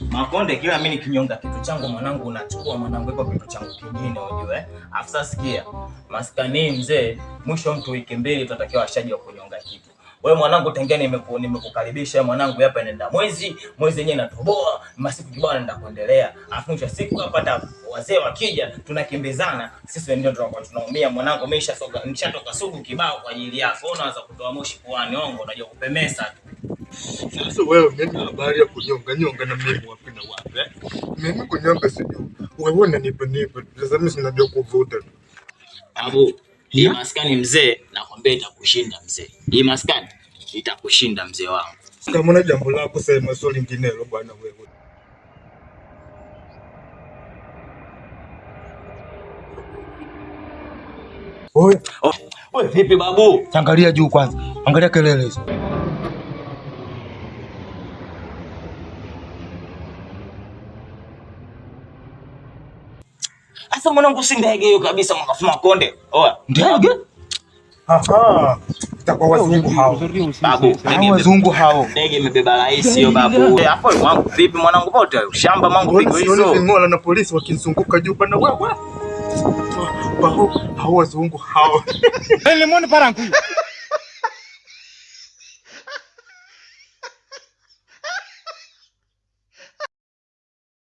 Makonde, kila mimi nikinyonga kitu changu mwanangu unachukua mwanangu iko kitu changu kingine unajua Afisa sikia. Maskani mzee, mwisho mtu wiki mbili tutatakiwa ashaji wa kunyonga kitu. Wewe mwanangu tengeni nimekukaribisha mwanangu hapa inaenda mwezi yenyewe inatoboa, masiku kibao naenda kuendelea. Alafu mwisho siku hapata wazee wakija tunakimbizana. Sisi ndio tutakuwa tunaumia mwanangu, mimi nishatoka sugu kibao kwa ajili yako. Unaanza kutoa moshi puani, ongo unajua kupemesa tu. Sasa wewe mimi habari ya kunyonga na mimi wapi na wapi? Mimi kunyonga sijui. Wewe unanipa. Sasa mimi sinajua kuvuta. Abu, hii maskani mzee nakwambia itakushinda mzee. Hii maskani itakushinda mzee wangu. Kama una jambo lako sema, swali linginelo bwana wewe. Wewe vipi babu? Angalia juu kwanza. Angalia kelele hizo. Asa mwanangu si ndege hiyo kabisa mwakafuma konde. Oa. Ndege? Aha. Itakuwa wazungu hao. Babu, wazungu hao. Ndege imebeba rais hiyo babu. Hapo mwanangu vipi mwanangu pote shamba mwanangu pigo hizo. Sioni vingola na polisi wakinizunguka juu pana wewe. Hao wazungu hao. Ele mone parangu.